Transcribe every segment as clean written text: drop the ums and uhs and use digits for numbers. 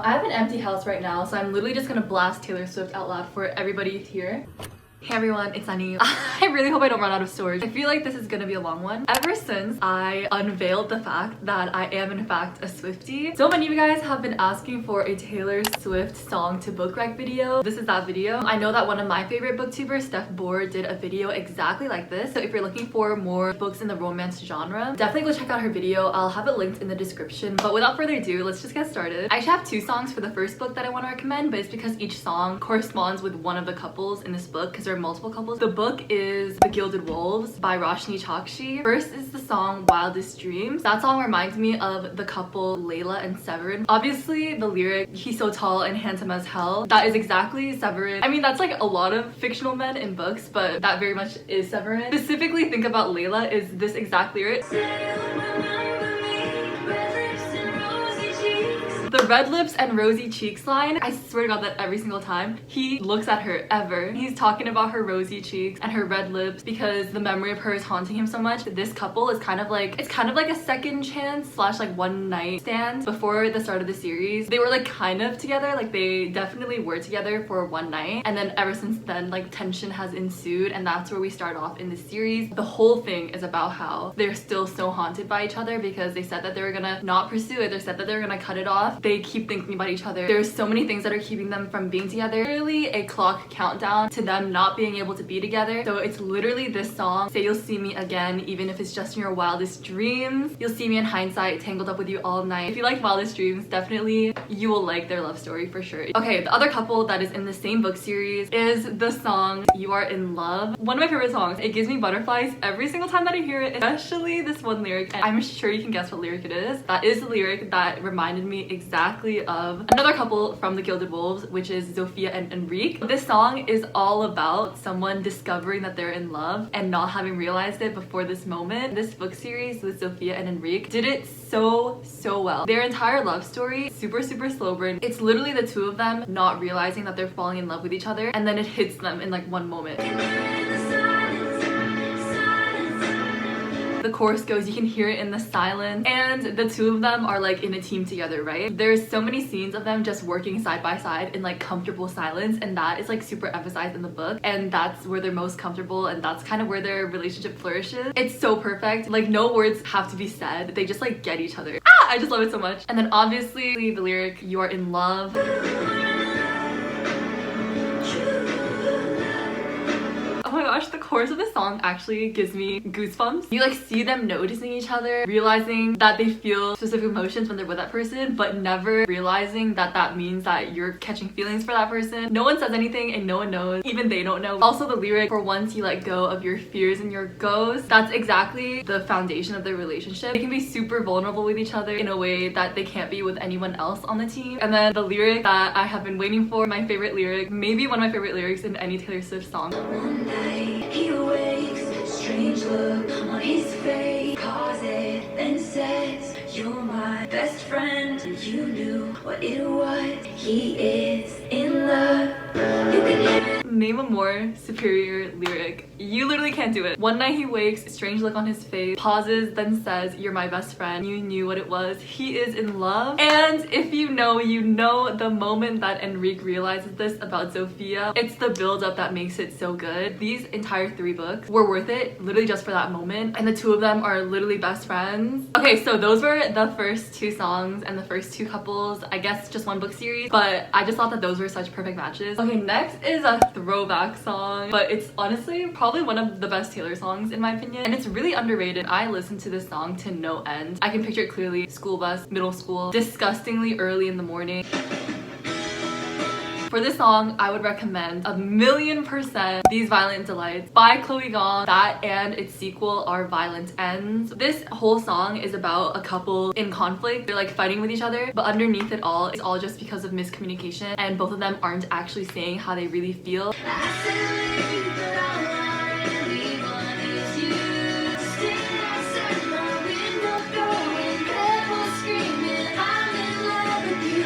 I have an empty house right now, so I'm literally just gonna blast Taylor Swift out loud for everybody here. Hey everyone, it's Annie. I really hope I don't run out of storage. I feel like this is gonna be a long one. Ever since I unveiled the fact that I am in fact a Swiftie, so many of you guys have been asking for a Taylor Swift song to book rec video. This is that video. I know that one of my favorite booktubers, Steph Bohr, did a video exactly like this. So if you're looking for more books in the romance genre, definitely go check out her video. I'll have it linked in the description. But without further ado, let's just get started. I actually have two songs for the first book that I want to recommend, but it's because each song corresponds with one of the couples in this book, because there are multiple couples. The book is The Gilded Wolves by 𝐬𝐤𝐤𝐬. First is the song Wildest Dreams. That song reminds me of the couple Layla and Severin. Obviously the lyric, he's so tall and handsome as hell, that is exactly Severin. I mean, that's like a lot of fictional men in books, but that very much is Severin. Specifically, Think About Layla is this exact lyric. The red lips and rosy cheeks line, I swear to God that every single time he looks at her ever, he's talking about her rosy cheeks and her red lips because the memory of her is haunting him so much. This couple is kind of like, it's kind of like a second chance slash like one night stand. Before the start of the series, they were like kind of together, like they definitely were together for one night, and then ever since then like tension has ensued, and that's where we start off in the series. The whole thing is about how they're still so haunted by each other because they said that they were gonna not pursue it, they said that they were gonna cut it off. They keep thinking about each other. There's so many things that are keeping them from being together. Literally a clock countdown to them not being able to be together. So it's literally this song, Say You'll See Me Again, even if it's just in your wildest dreams. You'll see me in hindsight, tangled up with you all night. If you like Wildest Dreams, definitely you will like their love story for sure. Okay, the other couple that is in the same book series is the song You Are in Love. One of my favorite songs. It gives me butterflies every single time that I hear it, especially this one lyric, and I'm sure you can guess what lyric it is. That is the lyric that reminded me exactly of another couple from The Gilded Wolves, which is Zofia and Enrique. This song is all about someone discovering that they're in love and not having realized it before this moment. This book series with Zofia and Enrique did it so well. Their entire love story, super slow burn. It's literally the two of them not realizing that they're falling in love with each other, and then it hits them in like one moment. The chorus goes, you can hear it in the silence, and the two of them are like in a team together, right? There's so many scenes of them just working side by side in like comfortable silence, and that is like super emphasized in the book, and that's where they're most comfortable, and that's kind of where their relationship flourishes. It's so perfect, like no words have to be said, they just like get each other. I just love it so much. And then obviously the lyric, You Are in Love. Oh my gosh, the chorus of the song actually gives me goosebumps. You like see them noticing each other, realizing that they feel specific emotions when they're with that person, but never realizing that that means that you're catching feelings for that person. No one says anything and no one knows, even they don't know. Also the lyric, for once you let go of your fears and your ghosts, that's exactly the foundation of their relationship. They can be super vulnerable with each other in a way that they can't be with anyone else on the team. And then the lyric that I have been waiting for, my favorite lyric, maybe one of my favorite lyrics in any Taylor Swift song. He awakes, strange look on his face, calls it, then says, you're my best friend. And you knew what it was, he is in love. You can hear it. Name a more superior lyric. You literally can't do it. One night he wakes, strange look on his face, pauses, then says, you're my best friend. You knew what it was, he is in love. And if you know, you know the moment that Enrique realizes this about Zofia, it's the build-up that makes it so good. These entire 3 books were worth it, literally just for that moment, and the two of them are literally best friends. Okay, so those were the first 2 songs and the first 2 couples. I guess just one book series, but I just thought that those were such perfect matches. Okay, next is a throwback song, but it's honestly probably one of the best Taylor songs in my opinion, and it's really underrated. I listened to this song to no end. I can picture it clearly. School bus, middle school, disgustingly early in the morning. For this song, I would recommend 1,000,000% These Violent Delights by Chloe Gong. That and its sequel are Violent Ends. This whole song is about a couple in conflict. They're like fighting with each other, but underneath it all, it's all just because of miscommunication, and both of them aren't actually saying how they really feel.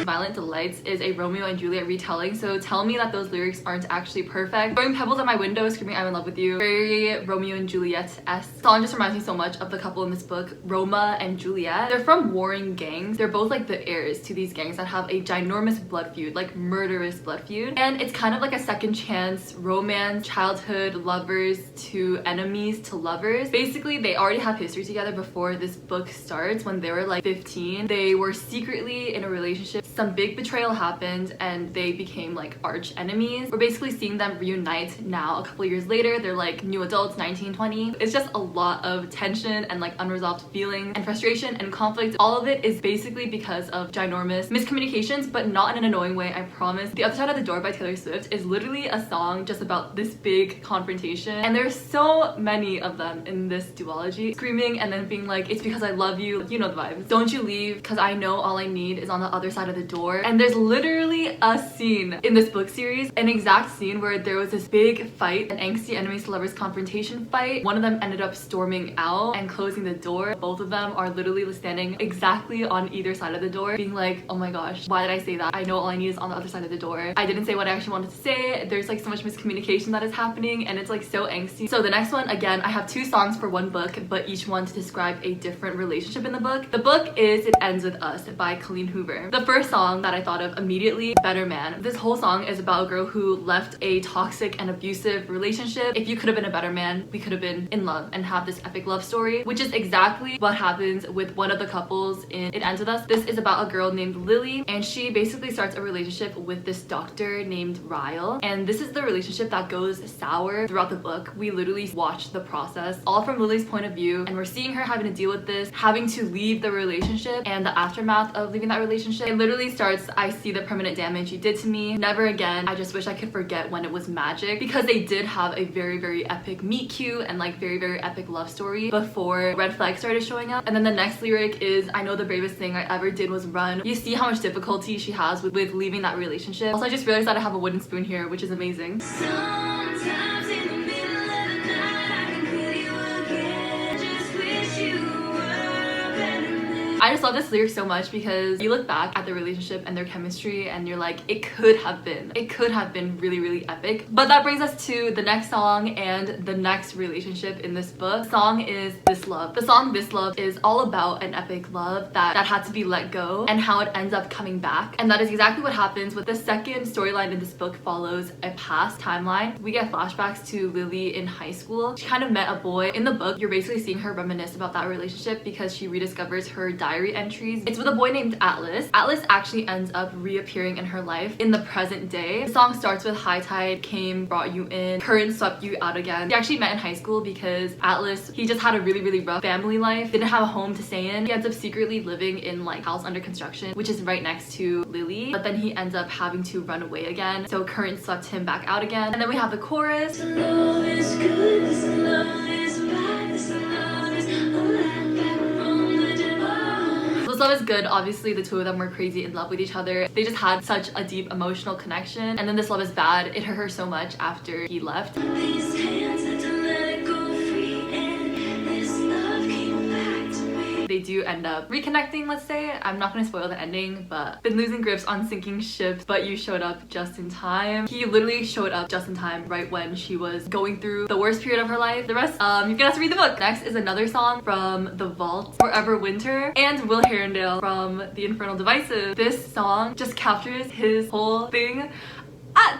Violent Silent Delights is a Romeo and Juliet retelling, so tell me that those lyrics aren't actually perfect. Throwing pebbles at my window, screaming I'm in love with you. Very Romeo and Juliet-esque. Song just reminds me so much of the couple in this book, Roma and Juliet. They're from warring gangs. They're both like the heirs to these gangs that have a ginormous blood feud, like murderous blood feud. And it's kind of like a second chance romance, childhood lovers to enemies to lovers. Basically, they already have history together before this book starts. When they were like 15, they were secretly in a relationship. Some big betrayal happened and they became like arch enemies. We're basically seeing them reunite now a couple years later. They're like new adults, 19, 20. It's just a lot of tension and like unresolved feelings and frustration and conflict. All of it is basically because of ginormous miscommunications, but not in an annoying way, I promise. The Other Side of the Door by Taylor Swift is literally a song just about this big confrontation, and there's so many of them in this duology. Screaming and then being like, it's because I love you, you know the vibes. Don't you leave, because I know all I need is on the other side of the door. And there's literally a scene in this book series, an exact scene where there was this big fight, an angsty enemies to lovers confrontation fight. One of them ended up storming out and closing the door. Both of them are literally standing exactly on either side of the door, being like, oh my gosh, why did I say that? I know all I need is on the other side of the door. I didn't say what I actually wanted to say. There's like so much miscommunication that is happening and it's like so angsty. So the next one, again, I have two songs for one book, but each one to describe a different relationship in the book. The book is It Ends With Us by Colleen Hoover. The first song that I thought of immediately, Better Man. This whole song is about a girl who left a toxic and abusive relationship. If you could have been a better man, we could have been in love and have this epic love story, which is exactly what happens with one of the couples in It Ends With Us. This is about a girl named Lily, and she basically starts a relationship with this doctor named Ryle, and this is the relationship that goes sour throughout the book. We literally watch the process all from Lily's point of view, and we're seeing her having to deal with this, having to leave the relationship and the aftermath of leaving that relationship. It literally starts, I see the permanent damage you did to me, never again, I just wish I could forget when it was magic, because they did have a very epic meet cute and like very epic love story before red flags started showing up. And then the next lyric is, I know the bravest thing I ever did was run. You see how much difficulty she has with leaving that relationship. Also, I just realized that I have a wooden spoon here, which is amazing. Sometimes in the middle of the night, I can feel you again. Just wish you were better than. I just love this lyric so much because you look back at the relationship and their chemistry and you're like, it could have been really epic. But that brings us to the next song and the next relationship in this book. The song is This Love. The song This Love is all about an epic love that had to be let go and how it ends up coming back. And that is exactly what happens with the second storyline in this book. Follows a past timeline. We get flashbacks to Lily in high school. She kind of met a boy. In the book, you're basically seeing her reminisce about that relationship because she rediscovers her diary entries. It's with a boy named Atlas. Atlas actually ends up reappearing in her life in the present day. The song starts with high tide came, brought you in, current swept you out again. They actually met in high school because Atlas, he just had a really rough family life, didn't have a home to stay in. He ends up secretly living in like house under construction, which is right next to Lily, but then he ends up having to run away again, so current swept him back out again. And then we have the chorus. This love is good, this love is bad, this love is a lot back from the divine. This love is good. Obviously the two of them were crazy in love with each other. They just had such a deep emotional connection. And then This Love is Bad, it hurt her so much after he left. These hands had to let it go free, and this love came back to me. They do end up reconnecting, let's say. I'm not gonna spoil the ending, but been losing grips on sinking ships, but you showed up just in time. He literally showed up just in time right when she was going through the worst period of her life. The rest, you're gonna have to read the book. Next is another song from The Vault, Forever Winter, and Will Herondale from The Infernal Devices. This song just captures his whole thing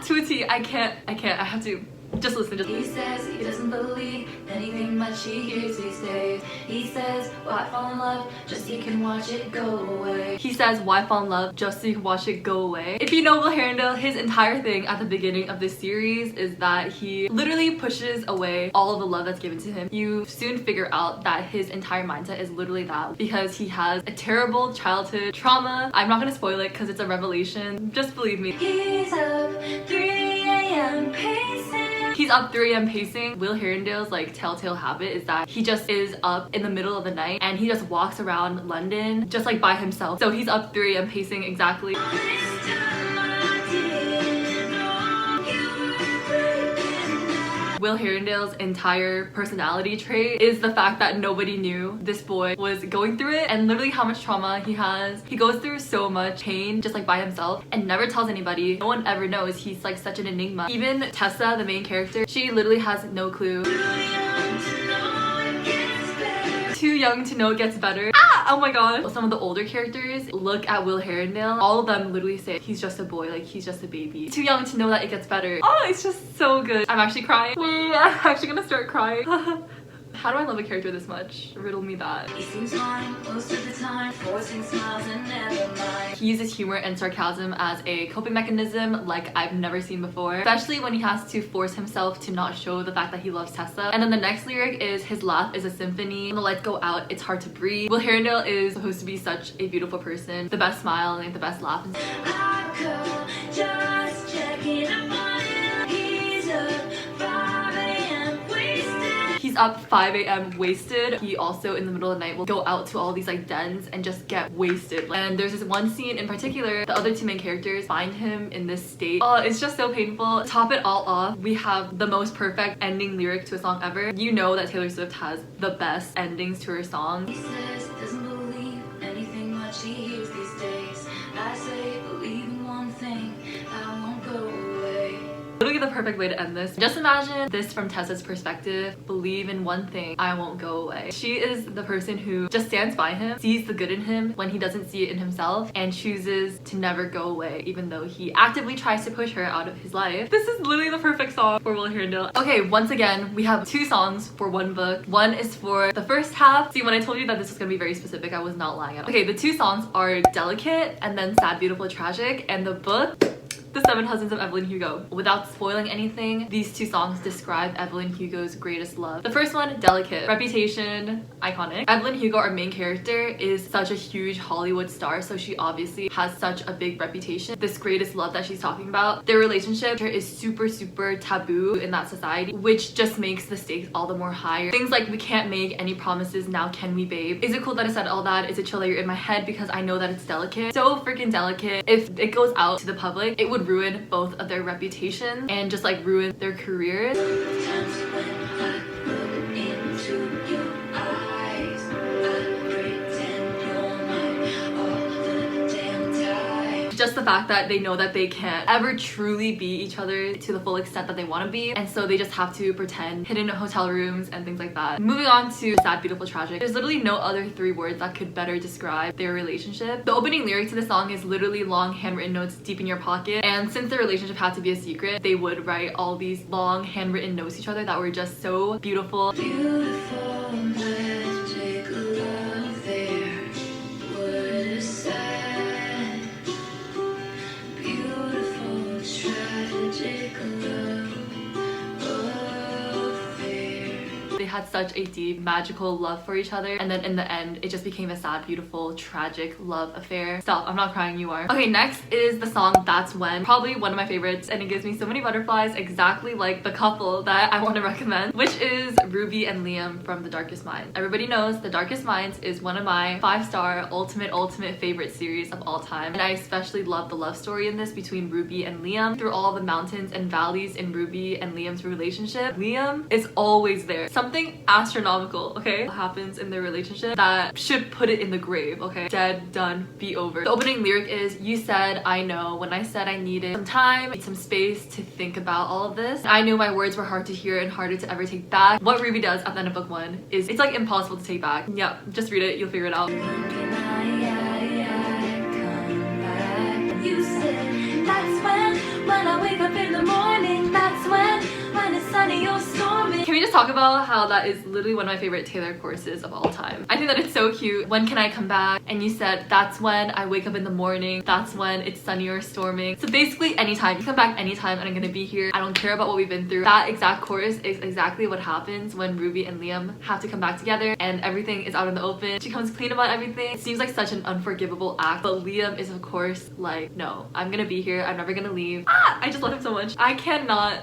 to a T. I can't, I have to. Just listen. He says he doesn't believe anything much he hears these days. He says, why fall in love just so you can watch it go away. He says, why fall in love just so you can watch it go away. If you know Will Herondale, his entire thing at the beginning of this series is that he literally pushes away all of the love that's given to him. You soon figure out that his entire mindset is literally that because he has a terrible childhood trauma. I'm not gonna spoil it because it's a revelation. Just believe me. He's up 3 a.m. pacing. He's up 3 a.m. pacing. Will Herondale's like telltale habit is that he just is up in the middle of the night and he just walks around London just like by himself. So he's up 3 a.m. pacing exactly. Will Herondale's entire personality trait is the fact that nobody knew this boy was going through it, and literally how much trauma he has. He goes through so much pain just like by himself and never tells anybody. No one ever knows. He's like such an enigma. Even Tessa, the main character, she literally has no clue. Too young to know it gets better. Ah! Oh my god. Some of the older characters look at Will Herondale. All of them literally say he's just a boy, like he's just a baby. Too young to know that it gets better. Oh, it's just so good. I'm actually crying. I'm actually gonna start crying. How do I love a character this much? Riddle me that. He seems fine most of the time, forcing smiles and never mind. He uses humor and sarcasm as a coping mechanism like I've never seen before, especially when he has to force himself to not show the fact that he loves Tessa. And then the next lyric is his laugh is a symphony. When the lights go out, it's hard to breathe. Will Herondale is supposed to be such a beautiful person. The best smile and the best laugh. I call, just checking up on him. He's up 5 a.m. wasted. He's up 5 a.m. wasted. He also in the middle of the night will go out to all these like dens and just get wasted. And there's this one scene in particular, the other two main characters find him in this state. Oh, it's just so painful. To top it all off, we have the most perfect ending lyric to a song ever. You know that Taylor Swift has the best endings to her songs. He says doesn't believe anything much he hears these days. I say believe in one thing, I won't go away. Literally the perfect way to end this. Just imagine this from Tessa's perspective. Believe in one thing, I won't go away. She is the person who just stands by him, sees the good in him when he doesn't see it in himself, and chooses to never go away even though he actively tries to push her out of his life. This is literally the perfect song for Will Herondale. Okay, once again, we have two songs for one book. One is for the first half. See, when I told you that this was gonna be very specific, I was not lying at all. Okay, the two songs are Delicate and then Sad, Beautiful, Tragic, and the book, The Seven Husbands of Evelyn Hugo. Without spoiling anything, these two songs describe Evelyn Hugo's greatest love. The first one, Delicate. Reputation, iconic. Evelyn Hugo, our main character, is such a huge Hollywood star, so she obviously has such a big reputation. This greatest love that she's talking about, their relationship is super taboo in that society, which just makes the stakes all the more higher. Things like, we can't make any promises now, can we, babe? Is it cool that I said all that? Is it chill that you're in my head because I know that it's delicate? So freaking delicate. If it goes out to the public, it would ruin both of their reputations and just like ruin their careers. Times when I look into your eyes, I pretend you're mine all the damn time. Just the fact that they know that they can't ever truly be each other to the full extent that they want to be, and so they just have to pretend, hidden in hotel rooms and things like that. Moving on to Sad, Beautiful, Tragic. There's literally no other three words that could better describe their relationship. The opening lyric to the song is literally long handwritten notes deep in your pocket, and since their relationship had to be a secret, they would write all these long handwritten notes to each other that were just so beautiful. Beautiful magic love there was sad. Beautiful tragic love affair. They had such a deep, magical love for each other, and then in the end, it just became a sad, beautiful, tragic love affair. Stop, I'm not crying, you are. Okay, next is the song That's When. Probably one of my favorites, and it gives me so many butterflies, exactly like the couple that I want to recommend, which is Ruby and Liam from The Darkest Minds. Everybody knows The Darkest Minds is one of my 5-star ultimate favorite series of all time, and I especially love the love story in this between Ruby and Liam. Through all the mountains and valleys in Ruby and Liam's relationship, Liam is always there. Something astronomical, okay, happens in their relationship that should put it in the grave, okay? Dead, done, be over. The opening lyric is, you said I know when I said I needed some time, some space to think about all of this. I knew my words were hard to hear and harder to ever take back. What Ruby does at the end of book 1 is, it's like impossible to take back. Yeah, just read it, you'll figure it out. When can I come back? You said that's when I wake up in the morning. That's when it's sunny or stormy. Can we just talk about how that is literally one of my favorite Taylor choruses of all time? I think that it's so cute. When can I come back? And you said, that's when I wake up in the morning. That's when it's sunny or storming. So basically anytime. You come back anytime and I'm gonna be here. I don't care about what we've been through. That exact chorus is exactly what happens when Ruby and Liam have to come back together and everything is out in the open. She comes clean about everything. It seems like such an unforgivable act, but Liam is of course like, no, I'm gonna be here. I'm never gonna leave. I just love him so much. I cannot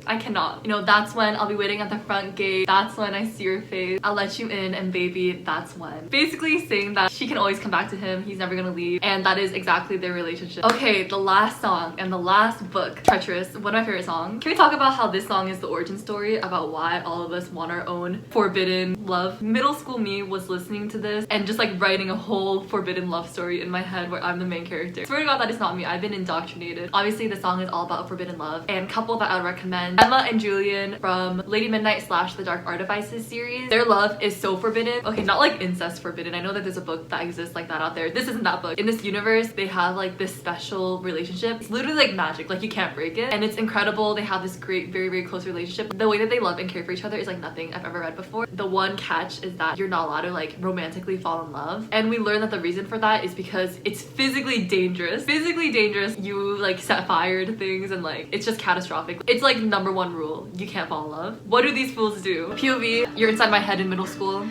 I cannot. You know, that's when I'll be waiting at the front gate. That's when I see your face. I'll let you in, and baby, that's when. Basically saying that she can always come back to him. He's never gonna leave. And that is exactly their relationship. Okay, the last song and the last book, Treacherous, one of my favorite songs. Can we talk about how this song is the origin story about why all of us want our own forbidden love? Middle school me was listening to this and just like writing a whole forbidden love story in my head where I'm the main character. Swear to God, that is not me. I've been indoctrinated. Obviously, the song is all about forbidden love, and couple that I recommend, Emma and Julian from Lady Midnight / The Dark Artifices series. Their love is so forbidden. Okay, not like incest forbidden. I know that there's a book that exists like that out there. This isn't that book. In this universe, they have like this special relationship. It's literally like magic. Like you can't break it. And it's incredible. They have this great, very, very close relationship. The way that they love and care for each other is like nothing I've ever read before. The one catch is that you're not allowed to like romantically fall in love. And we learn that the reason for that is because it's physically dangerous. Physically dangerous. You like set fire to things and like it's just catastrophic. It's like number one rule. You can't fall in love. What do these fools do? POV, you're inside my head in middle school.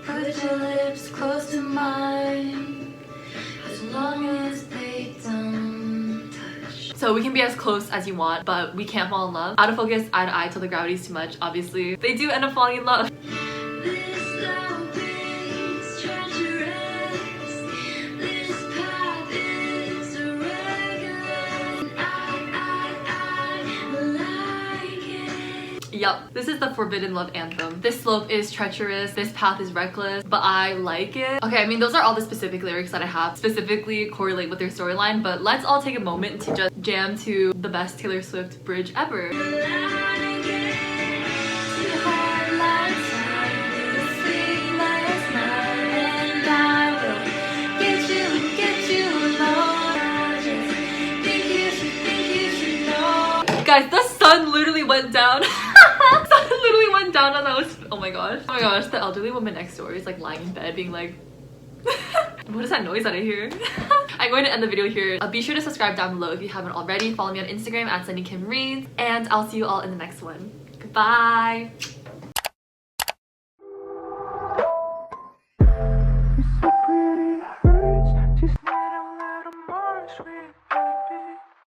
Put your lips close to mine, as long as they don't touch. So we can be as close as you want, but we can't fall in love. Out of focus, eye to eye till the gravity's too much. Obviously, they do end up falling in love. This love is treacherous. This path is irregular. I like it. Yup, this is the forbidden love anthem. This slope is treacherous, this path is reckless, but I like it. Okay, I mean, those are all the specific lyrics that I have specifically correlate with their storyline, but let's all take a moment to just jam to the best Taylor Swift bridge ever. Guys, the sun literally went down. Sun literally went down and I was, oh my gosh. Oh my gosh, the elderly woman next door is like lying in bed being like, what is that noise that I hear? I'm going to end the video here. Be sure to subscribe down below if you haven't already. Follow me on Instagram at SunnyKimReads, and I'll see you all in the next one. Goodbye.